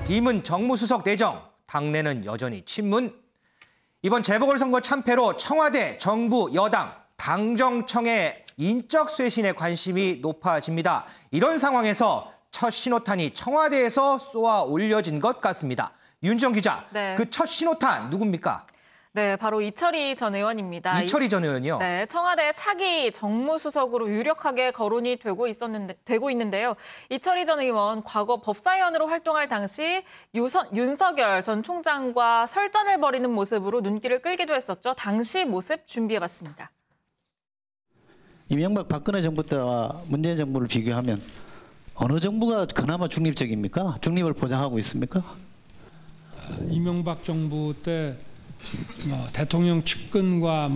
비문 정무수석 내정, 당내는 여전히 친문. 이번 재보궐선거 참패로 청와대, 정부, 여당, 당정청의 인적 쇄신에 관심이 높아집니다. 이런 상황에서 첫 신호탄이 청와대에서 쏘아 올려진 것 같습니다. 윤지영 기자, 네. 그 첫 신호탄 누굽니까? 네, 바로 이철희 전 의원입니다. 이철희 전 의원이요? 네, 청와대 차기 정무수석으로 유력하게 거론이 되고 있는데요. 이철희 전 의원 과거 법사위원으로 활동할 당시 윤석열 전 총장과 설전을 벌이는 모습으로 눈길을 끌기도 했었죠. 당시 모습 준비해봤습니다. 이명박 박근혜 정부 때와 문재인 정부를 비교하면 어느 정부가 그나마 중립적입니까? 중립을 보장하고 있습니까? 이명박 정부 때 대통령 측근과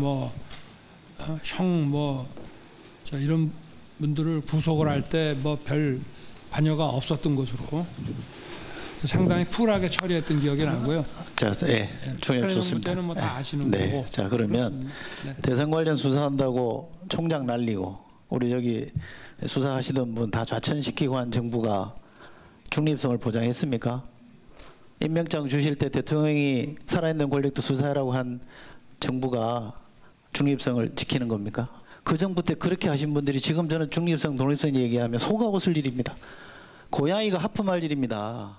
이런 분들을 구속을 할 때 별 관여가 없었던 것으로 상당히 쿨하게 처리했던 기억이 나고요. 자, 예, 좋습니다. 때는 다 아시는 네. 거고. 자, 그러면 네. 대선 관련 수사한다고 총장 날리고 우리 여기 수사하시던 분 다 좌천시키고 한 정부가 중립성을 보장했습니까? 임명장 주실 때 대통령이 살아있는 권력도 수사하라고 한 정부가 중립성을 지키는 겁니까? 그 정부 때 그렇게 하신 분들이 지금 저는 중립성, 독립성 얘기하면 속아 웃을 일입니다. 고양이가 하품할 일입니다.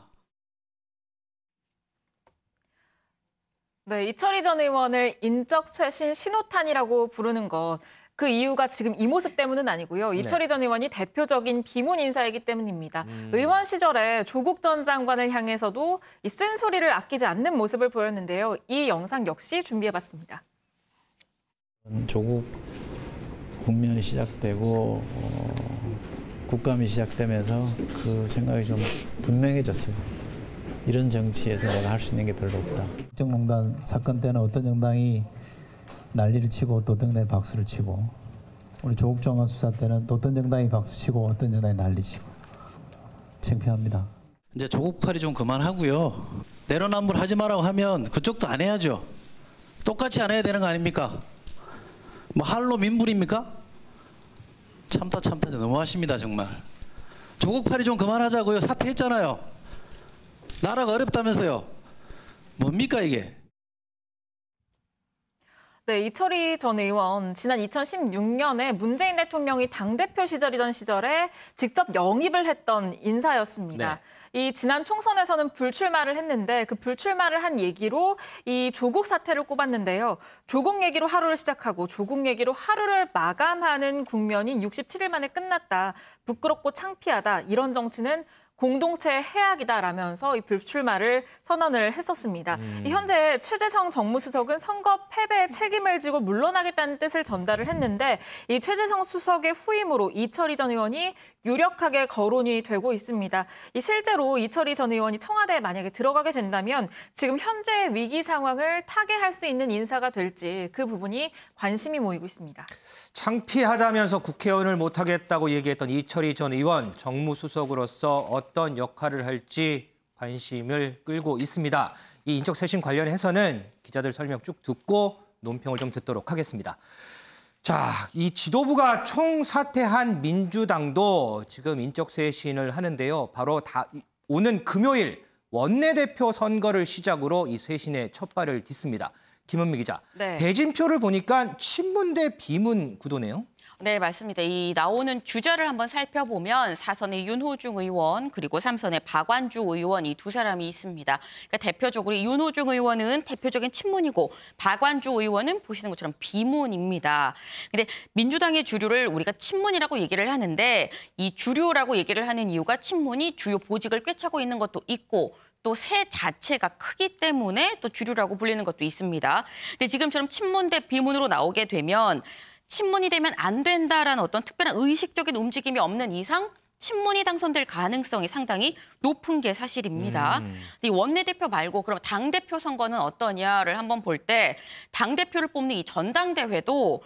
네, 이철희 전 의원을 인적 쇄신 신호탄이라고 부르는 것. 그 이유가 지금 이 모습 때문은 아니고요. 이철희 전 의원이 대표적인 비문 인사이기 때문입니다. 의원 시절에 조국 전 장관을 향해서도 이 쓴소리를 아끼지 않는 모습을 보였는데요. 이 영상 역시 준비해봤습니다. 조국 국면이 시작되고 국감이 시작되면서 그 생각이 좀 분명해졌어요. 이런 정치에서 내가 할 수 있는 게 별로 없다. 국정농단 사건 때는 어떤 정당이 난리를 치고 또 어떤 정당이 박수를 치고 우리 조국 장관 수사 때는 또 어떤 정당이 박수치고 어떤 정당이 난리치고 창피합니다. 이제 조국팔이 좀 그만하고요. 내로남불 하지 말라고 하면 그쪽도 안 해야죠. 똑같이 안 해야 되는 거 아닙니까? 할로 민불입니까? 참다 너무하십니다 정말. 조국팔이 좀 그만하자고요. 사퇴했잖아요. 나라가 어렵다면서요. 뭡니까 이게? 네, 이철희 전 의원, 지난 2016년에 문재인 대통령이 당대표 시절이던 시절에 직접 영입을 했던 인사였습니다. 네. 이 지난 총선에서는 불출마를 했는데 그 불출마를 한 얘기로 이 조국 사태를 꼽았는데요. 조국 얘기로 하루를 시작하고 조국 얘기로 하루를 마감하는 국면이 67일 만에 끝났다. 부끄럽고 창피하다. 이런 정치는 공동체의 해악이다라면서 이 불출마를 선언을 했었습니다. 현재 최재성 정무수석은 선거 패배의 책임을 지고 물러나겠다는 뜻을 전달을 했는데 이 최재성 수석의 후임으로 이철희 전 의원이 유력하게 거론이 되고 있습니다. 실제로 이철희 전 의원이 청와대에 만약에 들어가게 된다면 지금 현재의 위기 상황을 타개할 수 있는 인사가 될지 그 부분이 관심이 모이고 있습니다. 창피하다면서 국회의원을 못하겠다고 얘기했던 이철희 전 의원, 정무수석으로서 어떤 역할을 할지 관심을 끌고 있습니다. 이 인적 쇄신 관련해서는 기자들 설명 쭉 듣고 논평을 좀 듣도록 하겠습니다. 자, 이 지도부가 총사퇴한 민주당도 지금 인적 쇄신을 하는데요. 바로 오는 금요일 원내대표 선거를 시작으로 이 쇄신의 첫 발을 딛습니다. 김은미 기자, 네. 대진표를 보니까 친문 대 비문 구도네요. 네, 맞습니다. 이 나오는 주자를 한번 살펴보면 4선의 윤호중 의원 그리고 3선의 박완주 의원 이 두 사람이 있습니다. 그러니까 대표적으로 윤호중 의원은 대표적인 친문이고 박완주 의원은 보시는 것처럼 비문입니다. 근데 민주당의 주류를 우리가 친문이라고 얘기를 하는데 이 주류라고 얘기를 하는 이유가 친문이 주요 보직을 꿰차고 있는 것도 있고 또 새 자체가 크기 때문에 또 주류라고 불리는 것도 있습니다. 근데 지금처럼 친문 대 비문으로 나오게 되면 친문이 되면 안 된다라는 어떤 특별한 의식적인 움직임이 없는 이상 친문이 당선될 가능성이 상당히 높은 게 사실입니다. 이 원내대표 말고 그럼 당대표 선거는 어떠냐를 한번 볼 때 당대표를 뽑는 이 전당대회도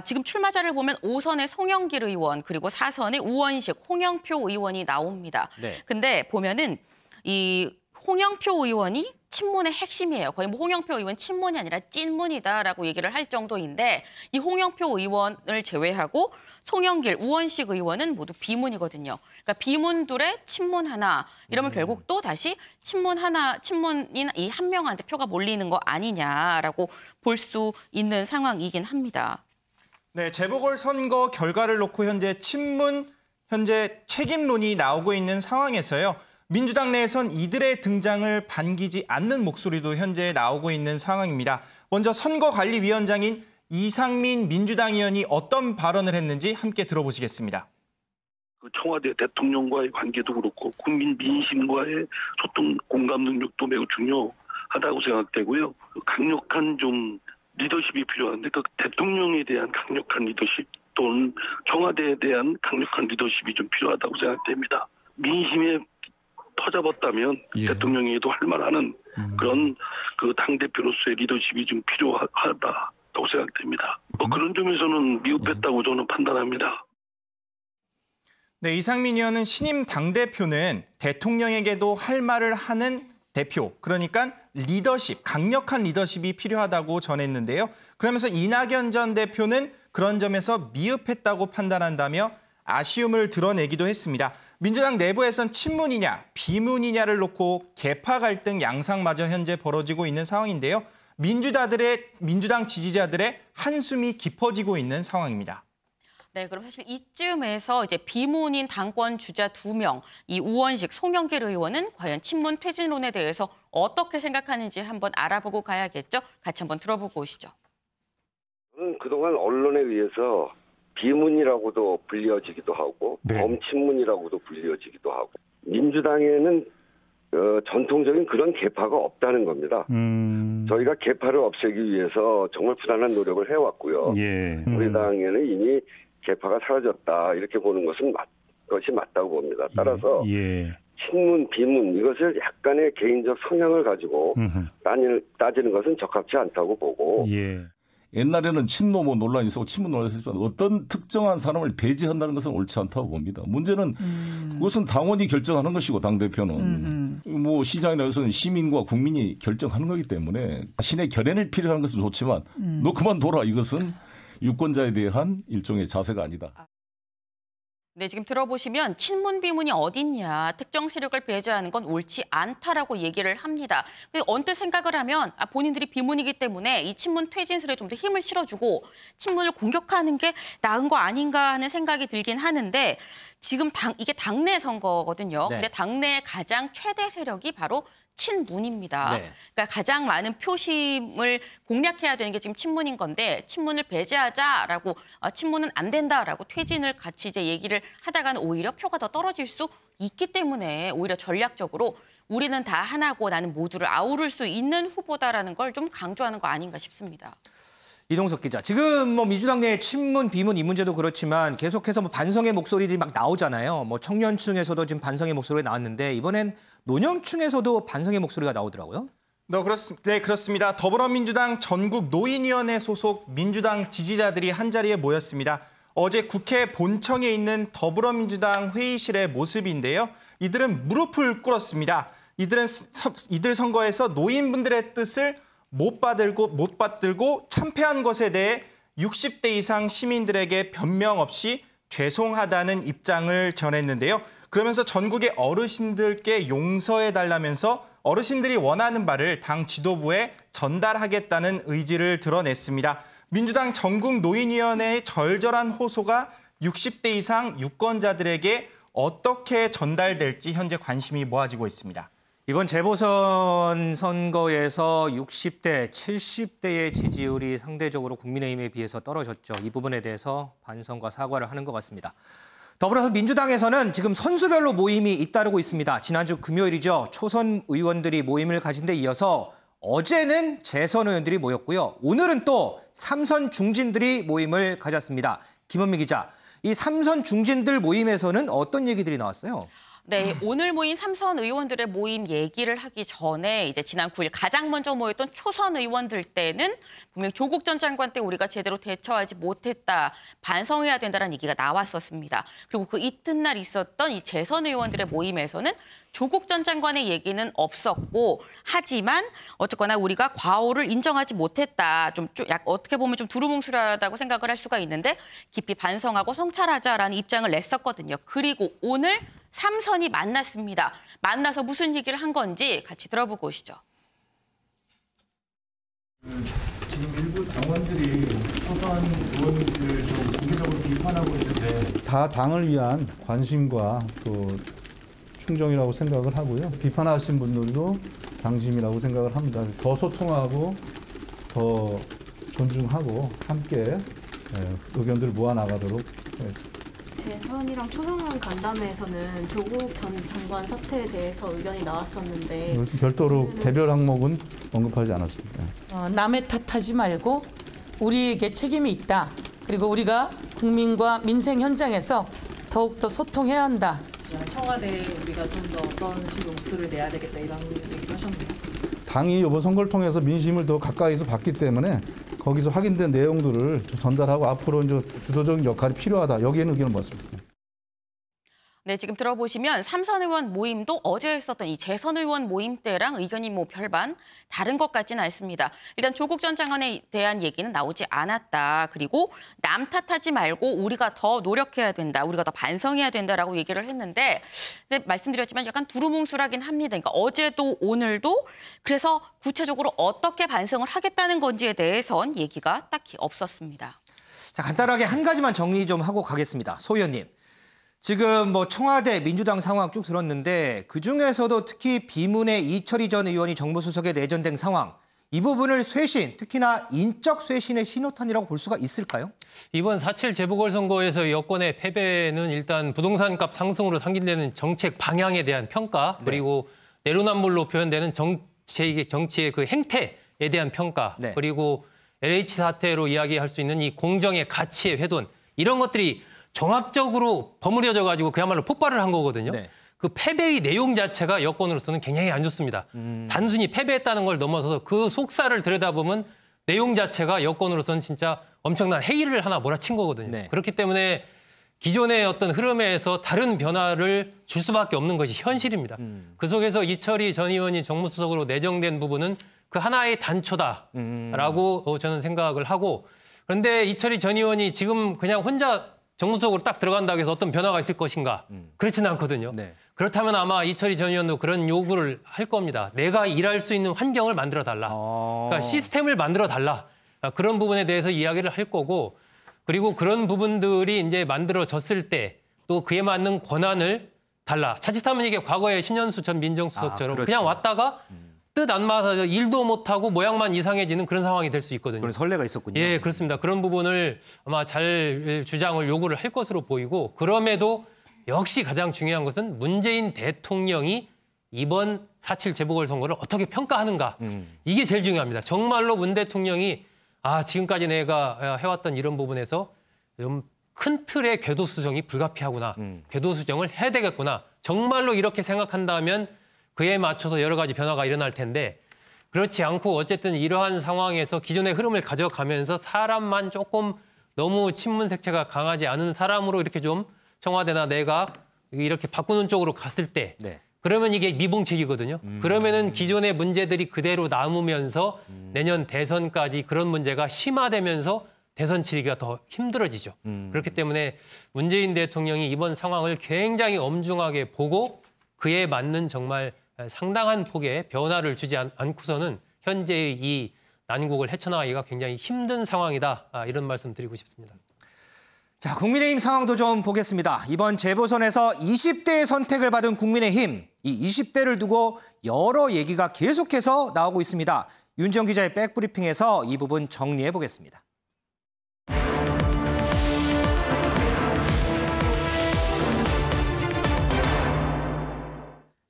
지금 출마자를 보면 5선의 송영길 의원 그리고 4선의 우원식, 홍영표 의원이 나옵니다. 네. 근데 보면은 이 홍영표 의원이 친문의 핵심이에요. 거의 홍영표 의원 친문이 아니라 찐문이다라고 얘기를 할 정도인데 이 홍영표 의원을 제외하고 송영길, 우원식 의원은 모두 비문이거든요. 그러니까 비문들의 친문 하나 이러면 결국 또 다시 친문인 이 한 명한테 표가 몰리는 거 아니냐라고 볼 수 있는 상황이긴 합니다. 네, 재보궐선거 결과를 놓고 현재 책임론이 나오고 있는 상황에서요. 민주당 내에선 이들의 등장을 반기지 않는 목소리도 현재 나오고 있는 상황입니다. 먼저 선거관리위원장인 이상민 민주당 의원이 어떤 발언을 했는지 함께 들어보시겠습니다. 청와대 대통령과의 관계도 그렇고 국민 민심과의 소통 공감 능력도 매우 중요하다고 생각되고요. 강력한 좀 리더십이 필요한데 그 대통령에 대한 강력한 리더십 또는 청와대에 대한 강력한 리더십이 좀 필요하다고 생각됩니다. 민심에 터잡았다면 대통령에도 할 만하는 그런 그 당대표로서의 리더십이 좀 필요하다고 생각됩니다. 그런 점에서는 미흡했다고 저는 판단합니다. 네, 이상민 의원은 신임 당대표는 대통령에게도 할 말을 하는 대표, 그러니까 리더십, 강력한 리더십이 필요하다고 전했는데요. 그러면서 이낙연 전 대표는 그런 점에서 미흡했다고 판단한다며 아쉬움을 드러내기도 했습니다. 민주당 내부에선 친문이냐, 비문이냐를 놓고 계파 갈등 양상마저 현재 벌어지고 있는 상황인데요. 민주당 지지자들의 한숨이 깊어지고 있는 상황입니다. 네, 그럼 사실 이쯤에서 이제 비문인 당권 주자 2명, 이 우원식, 송영길 의원은 과연 친문 퇴진론에 대해서 어떻게 생각하는지 한번 알아보고 가야겠죠? 같이 한번 들어보고 오시죠. 저는 그동안 언론에 의해서 비문이라고도 불리어지기도 하고 범친문이라고도 불리어지기도 하고 민주당에는 전통적인 그런 계파가 없다는 겁니다. 저희가 계파를 없애기 위해서 정말 부단한 노력을 해왔고요. 우리 당에는 이미 계파가 사라졌다 이렇게 보는 것이 맞다고 봅니다. 따라서 친문, 비문 이것을 약간의 개인적 성향을 가지고 따지는 것은 적합치 않다고 보고 옛날에는 친노모 논란이 있었고 친문 논란이 있었지만 어떤 특정한 사람을 배제한다는 것은 옳지 않다고 봅니다. 문제는 그것은 당원이 결정하는 것이고 당대표는 뭐 시장에 나가서는 시민과 국민이 결정하는 거기 때문에 자신의 결연을 필요한 것은 좋지만 너 그만둬라 이것은 유권자에 대한 일종의 자세가 아니다. 네, 지금 들어보시면 친문 비문이 어딨냐, 특정 세력을 배제하는 건 옳지 않다라고 얘기를 합니다. 언뜻 생각을 하면 본인들이 비문이기 때문에 이 친문 퇴진설에 좀 더 힘을 실어주고 친문을 공격하는 게 나은 거 아닌가 하는 생각이 들긴 하는데 지금 이게 당내 선거거든요. 근데 당내 가장 최대 세력이 바로 친문입니다. 그러니까 가장 많은 표심을 공략해야 되는 게 지금 친문인 건데 친문을 배제하자라고 친문은 안 된다라고 퇴진을 같이 이제 얘기를 하다가는 오히려 표가 더 떨어질 수 있기 때문에 오히려 전략적으로 우리는 다 하나고 나는 모두를 아우를 수 있는 후보다라는 걸 좀 강조하는 거 아닌가 싶습니다. 이동석 기자, 지금 뭐 민주당 내 친문, 비문 이 문제도 그렇지만 계속해서 뭐 반성의 목소리들이 막 나오잖아요. 뭐 청년층에서도 지금 반성의 목소리가 나왔는데 이번엔 노년층에서도 반성의 목소리가 나오더라고요. 네, 그렇습니다. 더불어민주당 전국 노인위원회 소속 민주당 지지자들이 한자리에 모였습니다. 어제 국회 본청에 있는 더불어민주당 회의실의 모습인데요. 이들은 무릎을 꿇었습니다. 이들 선거에서 노인분들의 뜻을 못 받들고 참패한 것에 대해 60대 이상 시민들에게 변명 없이 죄송하다는 입장을 전했는데요. 그러면서 전국의 어르신들께 용서해달라면서 어르신들이 원하는 바를 당 지도부에 전달하겠다는 의지를 드러냈습니다. 민주당 전국 노인위원회의 절절한 호소가 60대 이상 유권자들에게 어떻게 전달될지 현재 관심이 모아지고 있습니다. 이번 재보선 선거에서 60대, 70대의 지지율이 상대적으로 국민의힘에 비해서 떨어졌죠. 이 부분에 대해서 반성과 사과를 하는 것 같습니다. 더불어서 민주당에서는 지금 선수별로 모임이 잇따르고 있습니다. 지난주 금요일이죠. 초선 의원들이 모임을 가진 데 이어서 어제는 재선 의원들이 모였고요. 오늘은 또 삼선 중진들이 모임을 가졌습니다. 김원미 기자, 이 삼선 중진들 모임에서는 어떤 얘기들이 나왔어요? 네, 오늘 모인 3선 의원들의 모임 얘기를 하기 전에 이제 지난 9일 가장 먼저 모였던 초선 의원들 때는 분명 조국 전 장관 때 우리가 제대로 대처하지 못했다, 반성해야 된다는 얘기가 나왔었습니다. 그리고 그 이튿날 있었던 이 재선 의원들의 모임에서는 조국 전 장관의 얘기는 없었고, 하지만 어쨌거나 우리가 과오를 인정하지 못했다. 좀 어떻게 보면 좀 두루뭉술하다고 생각을 할 수가 있는데 깊이 반성하고 성찰하자라는 입장을 냈었거든요. 그리고 오늘 3선이 만났습니다. 만나서 무슨 얘기를 한 건지 같이 들어보고 오시죠. 지금 일부 당원들이 초선 의원들 좀 공개적으로 비판하고 있는데 다 당을 위한 관심과 또 충정이라고 생각을 하고요. 비판하신 분들도 당심이라고 생각을 합니다. 더 소통하고 더 존중하고 함께 의견들을 모아나가도록. 재선이랑 초선 간담회에서는 조국 전 장관 사태에 대해서 의견이 나왔었는데 그래서 별도로 개별 항목은 언급하지 않았습니다. 남의 탓하지 말고 우리에게 책임이 있다. 그리고 우리가 국민과 민생 현장에서 더욱더 소통해야 한다. 청와대에 우리가 좀 더 어떤 식으로 목소리를 내야 되겠다 이런 얘기도 하셨네요. 당이 이번 선거를 통해서 민심을 더 가까이서 봤기 때문에 거기서 확인된 내용들을 전달하고 앞으로 이제 주도적인 역할이 필요하다. 여기에는 의견을 모았습니다. 네, 지금 들어보시면 3선 의원 모임도 어제 있었던 이 재선 의원 모임 때랑 의견이 뭐 별반 다른 것 같지는 않습니다. 일단 조국 전 장관에 대한 얘기는 나오지 않았다. 그리고 남 탓하지 말고 우리가 더 노력해야 된다. 우리가 더 반성해야 된다라고 얘기를 했는데, 말씀드렸지만 약간 두루뭉술하긴 합니다. 그러니까 어제도 오늘도. 그래서 구체적으로 어떻게 반성을 하겠다는 건지에 대해선 얘기가 딱히 없었습니다. 자, 간단하게 한 가지만 정리 좀 하고 가겠습니다. 소 의원님. 지금 뭐 청와대 민주당 상황 쭉 들었는데 그중에서도 특히 비문의 이철희 전 의원이 정무수석에 내전된 상황, 이 부분을 쇄신, 특히나 인적 쇄신의 신호탄이라고 볼 수가 있을까요? 이번 4.7 재보궐선거에서 여권의 패배는 일단 부동산값 상승으로 상징되는 정책 방향에 대한 평가, 그리고 내로남불로 표현되는 정치의 그 행태에 대한 평가, 그리고 LH 사태로 이야기할 수 있는 이 공정의 가치의 훼손, 이런 것들이 종합적으로 버무려져 가지고 그야말로 폭발을 한 거거든요. 그 패배의 내용 자체가 여권으로서는 굉장히 안 좋습니다. 단순히 패배했다는 걸 넘어서서 그 속살을 들여다보면 내용 자체가 여권으로서는 진짜 엄청난 해이를 하나 몰아친 거거든요. 그렇기 때문에 기존의 어떤 흐름에서 다른 변화를 줄 수밖에 없는 것이 현실입니다. 그 속에서 이철희 전 의원이 정무수석으로 내정된 부분은 그 하나의 단초다라고 저는 생각을 하고, 그런데 이철희 전 의원이 지금 그냥 혼자 정무수석으로 딱 들어간다고 해서 어떤 변화가 있을 것인가? 그렇지는 않거든요. 그렇다면 아마 이철희 전 의원도 그런 요구를 할 겁니다. 내가 일할 수 있는 환경을 만들어달라. 그러니까 시스템을 만들어달라. 그런 부분에 대해서 이야기를 할 거고, 그리고 그런 부분들이 이제 만들어졌을 때 또 그에 맞는 권한을 달라. 자칫하면 이게 과거의 신현수 전 민정수석처럼 그냥 왔다가 뜻 안 맞아서 일도 못하고 모양만 이상해지는 그런 상황이 될 수 있거든요. 그런 선례가 있었군요. 예, 그렇습니다. 그런 부분을 아마 잘 주장을 요구를 할 것으로 보이고, 그럼에도 역시 가장 중요한 것은 문재인 대통령이 이번 4.7 재보궐선거를 어떻게 평가하는가. 이게 제일 중요합니다. 정말로 문 대통령이 지금까지 내가 해왔던 이런 부분에서 좀 큰 틀의 궤도 수정이 불가피하구나. 궤도 수정을 해야 되겠구나. 정말로 이렇게 생각한다면 그에 맞춰서 여러 가지 변화가 일어날 텐데, 그렇지 않고 어쨌든 이러한 상황에서 기존의 흐름을 가져가면서 사람만 조금 너무 친문 색채가 강하지 않은 사람으로 이렇게 좀 청와대나 내가 이렇게 바꾸는 쪽으로 갔을 때 그러면 이게 미봉책이거든요. 그러면은 기존의 문제들이 그대로 남으면서 내년 대선까지 그런 문제가 심화되면서 대선 치르기가 더 힘들어지죠. 그렇기 때문에 문재인 대통령이 이번 상황을 굉장히 엄중하게 보고 그에 맞는 정말 상당한 폭의 변화를 주지 않고서는 현재의 이 난국을 헤쳐나가기가 굉장히 힘든 상황이다. 이런 말씀 드리고 싶습니다. 자, 국민의힘 상황도 좀 보겠습니다. 이번 재보선에서 20대의 선택을 받은 국민의힘, 이 20대를 두고 여러 얘기가 계속해서 나오고 있습니다. 윤지영 기자의 백브리핑에서 이 부분 정리해 보겠습니다.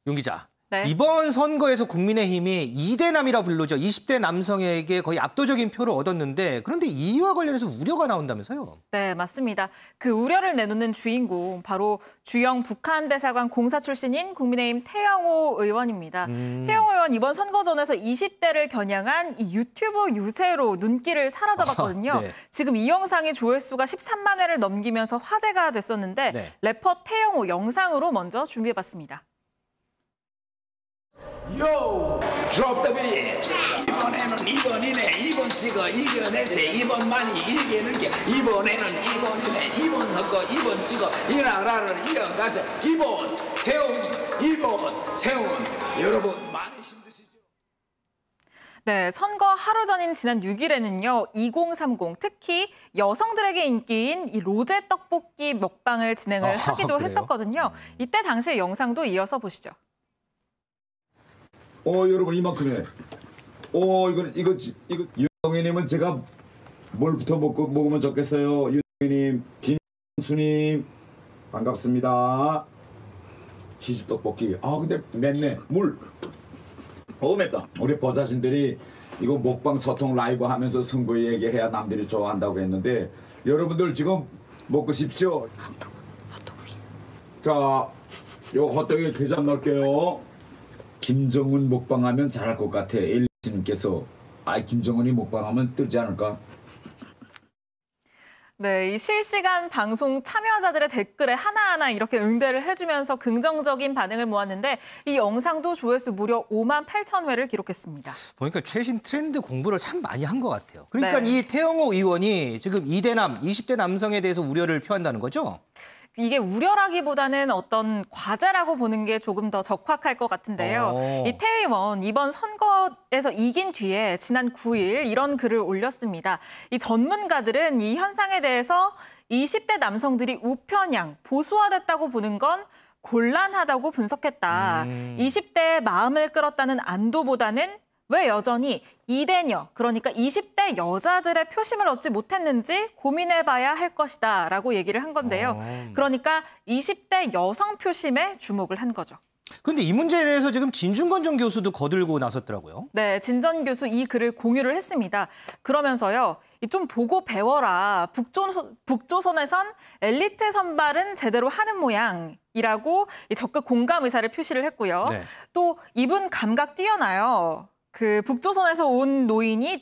윤 기자. 네. 이번 선거에서 국민의힘이 2대남이라 불르죠. 20대 남성에게 거의 압도적인 표를 얻었는데 그런데 이와 관련해서 우려가 나온다면서요? 네, 맞습니다. 그 우려를 내놓는 주인공 바로 주영 북한 대사관 공사 출신인 국민의힘 태영호 의원입니다. 태영호 의원 이번 선거전에서 20대를 겨냥한 이 유튜브 유세로 눈길을 사로잡았거든요. 네. 지금 이 영상이 조회수가 13만 회를 넘기면서 화제가 됐었는데 네. 래퍼 태영호 영상으로 먼저 준비해봤습니다. Yo, drop the beat. 이번에는 2번이네. 2번 찍어 이겨내세. 2번 많이 이기는 게 이번에는 2번이네. 2번 선거 2번 찍어 이 나라를 이어가세. 2번 세운 2번 세운 여러분 많이 힘드시죠? 네, 선거 하루 전인 지난 6일에는요. 2030 특히 여성들에게 인기인 이 로제 떡볶이 먹방을 진행을 하기도 그래요? 했었거든요. 이때 당시의 영상도 이어서 보시죠. 여러분 이만큼이네. 이거 윤영희님은 제가 뭘부터 먹으면 좋겠어요. 윤영희님, 김수님 반갑습니다. 치즈 떡볶이. 근데 맵네. 물. 맵다. 우리 보좌진들이 이거 먹방 소통 라이브 하면서 선거 얘기해야 남들이 좋아한다고 했는데 여러분들 지금 먹고 싶죠? 자, 요 헛떡에 게장 넣을게요. 김정은 먹방하면 잘할 것 같아. 엘리씨님께서 김정은이 먹방하면 뜨지 않을까? 네, 이 실시간 방송 참여자들의 댓글에 하나하나 이렇게 응대를 해주면서 긍정적인 반응을 모았는데 이 영상도 조회수 무려 5만 8천 회를 기록했습니다. 보니까 최신 트렌드 공부를 참 많이 한 것 같아요. 그러니까 네. 이 태영호 의원이 지금 2대남, 20대 남성에 대해서 우려를 표한다는 거죠? 이게 우려라기보다는 어떤 과제라고 보는 게 조금 더 적확할 것 같은데요. 이 태 의원 이번 선거에서 이긴 뒤에 지난 9일 이런 글을 올렸습니다. 이 전문가들은 이 현상에 대해서 20대 남성들이 우편향, 보수화됐다고 보는 건 곤란하다고 분석했다. 20대의 마음을 끌었다는 안도보다는 왜 여전히 2대녀, 그러니까 20대 여자들의 표심을 얻지 못했는지 고민해봐야 할 것이다 라고 얘기를 한 건데요. 그러니까 20대 여성 표심에 주목을 한 거죠. 그런데 이 문제에 대해서 지금 진중권 전 교수도 거들고 나섰더라고요. 네, 진 전 교수 이 글을 공유를 했습니다. 그러면서요, 좀 보고 배워라. 북조선에선 엘리트 선발은 제대로 하는 모양이라고 적극 공감 의사를 표시를 했고요. 네. 또 이분 감각 뛰어나요. 그 북조선에서 온 노인이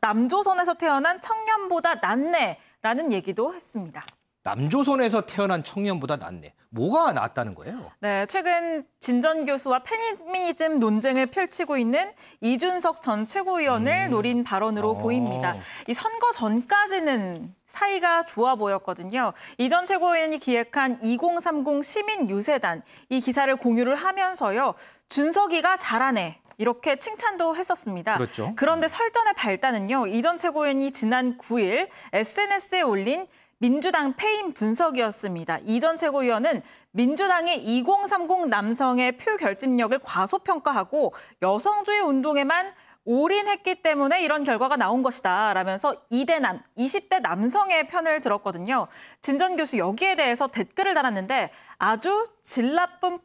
남조선에서 태어난 청년보다 낫네라는 얘기도 했습니다. 남조선에서 태어난 청년보다 낫네. 뭐가 낫다는 거예요? 네, 최근 진 전 교수와 페미니즘 논쟁을 펼치고 있는 이준석 전 최고위원을 노린 발언으로 보입니다. 이 선거 전까지는 사이가 좋아 보였거든요. 이 전 최고위원이 기획한 2030 시민유세단 이 기사를 공유를 하면서요. 준석이가 잘하네. 이렇게 칭찬도 했었습니다. 그렇죠. 그런데 설전의 발단은요. 이 전 최고위원이 지난 9일 SNS에 올린 민주당 패임 분석이었습니다. 이 전 최고위원은 민주당의 2030 남성의 표 결집력을 과소평가하고 여성주의 운동에만 올인했기 때문에 이런 결과가 나온 것이다 라면서 2대남, 20대 남성의 편을 들었거든요. 진 전 교수 여기에 대해서 댓글을 달았는데 아주 질 나쁜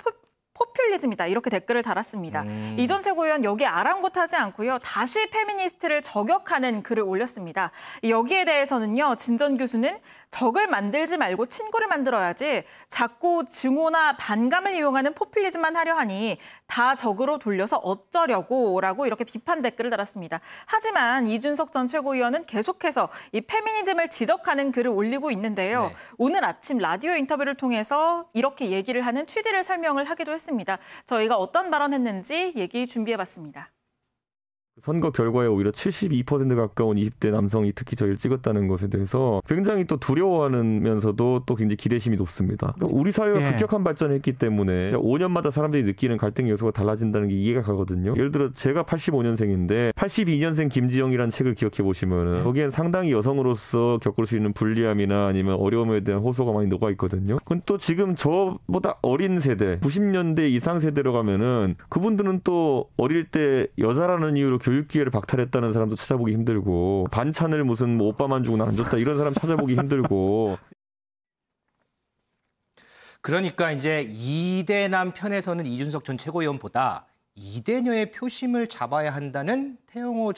포퓰리즘이다 이렇게 댓글을 달았습니다. 이 전 최고위원 여기에 아랑곳하지 않고요. 다시 페미니스트를 저격하는 글을 올렸습니다. 여기에 대해서는요. 진 전 교수는 적을 만들지 말고 친구를 만들어야지 자꾸 증오나 반감을 이용하는 포퓰리즘만 하려 하니 다 적으로 돌려서 어쩌려고 라고 이렇게 비판 댓글을 달았습니다. 하지만 이준석 전 최고위원은 계속해서 이 페미니즘을 지적하는 글을 올리고 있는데요. 네. 오늘 아침 라디오 인터뷰를 통해서 이렇게 얘기를 하는 취지를 설명을 하기도 했습니다. 저희가 어떤 발언했는지 얘기 준비해봤습니다. 선거 결과에 오히려 72% 가까운 20대 남성이 특히 저희를 찍었다는 것에 대해서 굉장히 또 두려워하면서도 또 굉장히 기대심이 높습니다. 우리 사회가 급격한 발전을 했기 때문에 5년마다 사람들이 느끼는 갈등 요소가 달라진다는 게 이해가 가거든요. 예를 들어 제가 85년생인데 82년생 김지영이라는 책을 기억해 보시면은 거기엔 상당히 여성으로서 겪을 수 있는 불리함이나 아니면 어려움에 대한 호소가 많이 녹아 있거든요. 그건 또 지금 저보다 어린 세대, 90년대 이상 세대로 가면은 그분들은 또 어릴 때 여자라는 이유로 교육 기회를 박탈했다는 사람도 찾아보기 힘들고 반찬을 무슨 뭐 오빠만 주고 나 안 줬다 이런 사람 찾아보기 힘들고 그러니까 이제 이대남 편에서는 이준석 전 최고위원보다 이대녀의 표심을 잡아야 한다는 태영호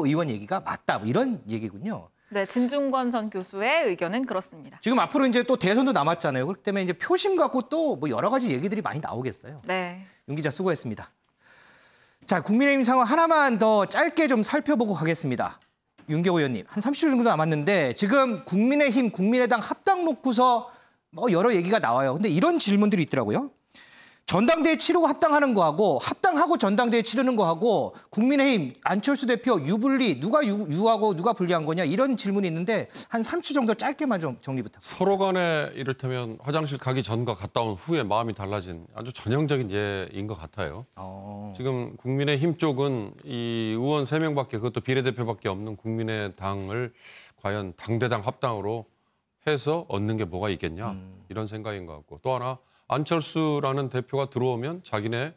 의원 얘기가 맞다. 뭐 이런 얘기군요. 네, 진중권 전 교수의 의견은 그렇습니다. 지금 앞으로 이제 또 대선도 남았잖아요. 그렇기 때문에 이제 표심 갖고 또 뭐 여러 가지 얘기들이 많이 나오겠어요. 네. 윤 기자 수고했습니다. 자, 국민의힘 상황 하나만 더 짧게 좀 살펴보고 가겠습니다. 윤경호 의원님, 한 30초 정도 남았는데 지금 국민의힘, 국민의당 합당 놓고서 뭐 여러 얘기가 나와요. 근데 이런 질문들이 있더라고요. 전당대회 치르고 합당하는 거하고 합당하고 전당대회 치르는 거하고 국민의힘 안철수 대표 유불리 누가 유하고 누가 불리한 거냐 이런 질문이 있는데 한 30초 정도 짧게만 좀 정리 부탁드립니다. 서로 간에 이를테면 화장실 가기 전과 갔다 온 후에 마음이 달라진 아주 전형적인 예인 것 같아요. 지금 국민의힘 쪽은 이 의원 3명밖에 그것도 비례대표밖에 없는 국민의당을 과연 당대당 합당으로 해서 얻는 게 뭐가 있겠냐 이런 생각인 것 같고 또 하나 안철수라는 대표가 들어오면 자기네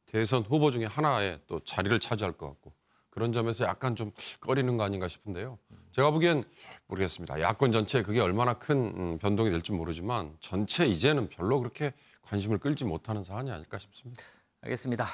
대선 후보 중에 하나에 또 자리를 차지할 것 같고 그런 점에서 약간 좀 꺼리는 거 아닌가 싶은데요. 제가 보기엔 모르겠습니다. 야권 전체에 그게 얼마나 큰 변동이 될지 모르지만 전체 이제는 별로 그렇게 관심을 끌지 못하는 사안이 아닐까 싶습니다. 알겠습니다.